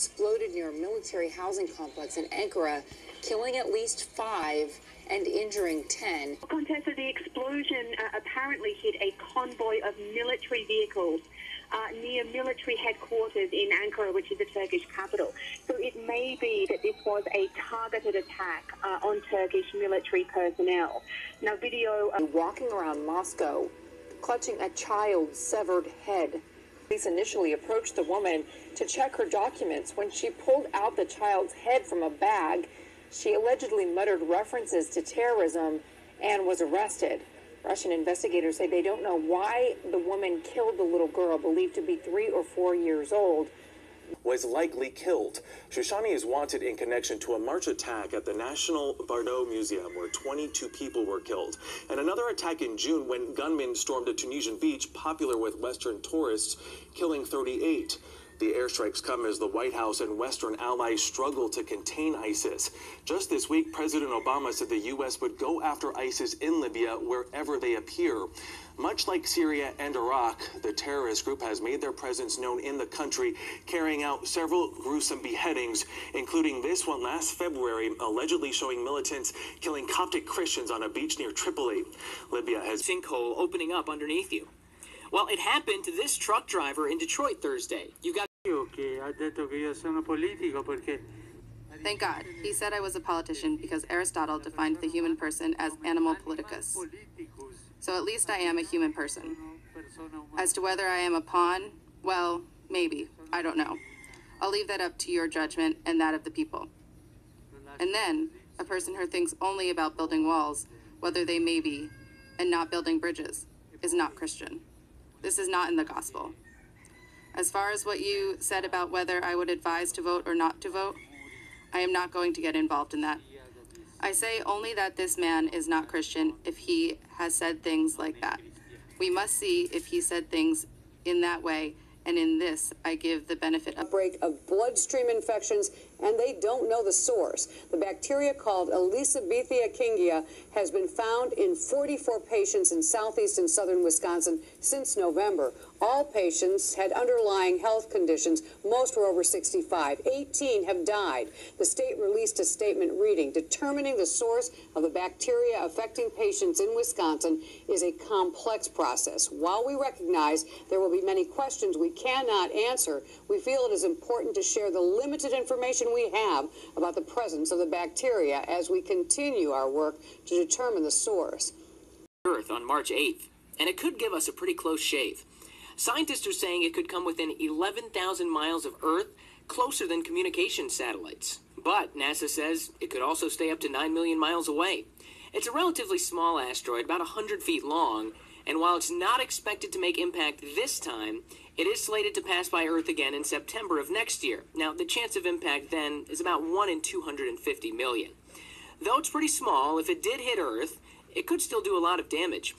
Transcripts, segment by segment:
exploded near a military housing complex in Ankara, killing at least 5 and injuring 10. Contessa, the explosion apparently hit a convoy of military vehicles near military headquarters in Ankara, which is the Turkish capital. So it may be that this was a targeted attack on Turkish military personnel. Now, video walking around Moscow, clutching a child's severed head. Police initially approached the woman to check her documents. When she pulled out the child's head from a bag, she allegedly muttered references to terrorism and was arrested. Russian investigators say they don't know why the woman killed the little girl, believed to be 3 or 4 years old. Was likely killed. Shoshani is wanted in connection to a March attack at the National Bardo Museum where 22 people were killed, and another attack in June when gunmen stormed a Tunisian beach popular with Western tourists, killing 38. The airstrikes come as the White House and Western allies struggle to contain ISIS. Just this week, President Obama said the U.S. would go after ISIS in Libya wherever they appear. Much like Syria and Iraq, the terrorist group has made their presence known in the country, carrying out several gruesome beheadings, including this one last February, allegedly showing militants killing Coptic Christians on a beach near Tripoli. Libya has sinkhole opening up underneath you. Well, it happened to this truck driver in Detroit Thursday. You've got. Thank God. He said I was a politician because Aristotle defined the human person as animal politicus. So at least I am a human person. As to whether I am a pawn, well, maybe. I don't know. I'll leave that up to your judgment and that of the people. And then, a person who thinks only about building walls, whether they may be, and not building bridges, is not Christian. This is not in the gospel. As far as what you said about whether I would advise to vote or not to vote, I am not going to get involved in that. I say only that this man is not Christian if he has said things like that. We must see if he said things in that way, and in this, I give the benefit of outbreak of bloodstream infections, and they don't know the source. The bacteria called Elisabethia kingia has been found in 44 patients in southeast and southern Wisconsin since November. All patients had underlying health conditions. Most were over 65. 18 have died. The state released a statement reading, determining the source of the bacteria affecting patients in Wisconsin is a complex process. While we recognize there will be many questions we cannot answer, we feel it is important to share the limited information we have about the presence of the bacteria as we continue our work to determine the source. Earth on March 8th, and it could give us a pretty close shave. Scientists are saying it could come within 11,000 miles of Earth, closer than communication satellites. But NASA says it could also stay up to 9 million miles away. It's a relatively small asteroid, about 100 feet long, and while it's not expected to make impact this time, it is slated to pass by Earth again in September of next year. Now, the chance of impact then is about 1 in 250 million. Though it's pretty small, if it did hit Earth, it could still do a lot of damage.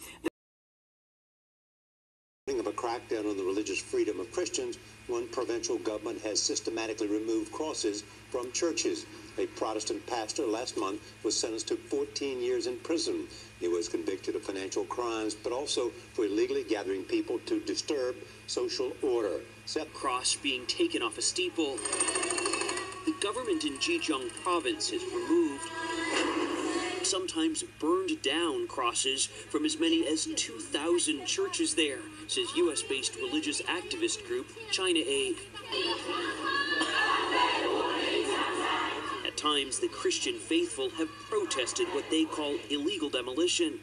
Of a crackdown on the religious freedom of Christians, one provincial government has systematically removed crosses from churches. A Protestant pastor last month was sentenced to 14 years in prison. He was convicted of financial crimes, but also for illegally gathering people to disturb social order. Cross being taken off a steeple. The government in Zhejiang province has removed, sometimes burned down crosses from as many as 2,000 churches there, says U.S.-based religious activist group China Aid. At times, the Christian faithful have protested what they call illegal demolition.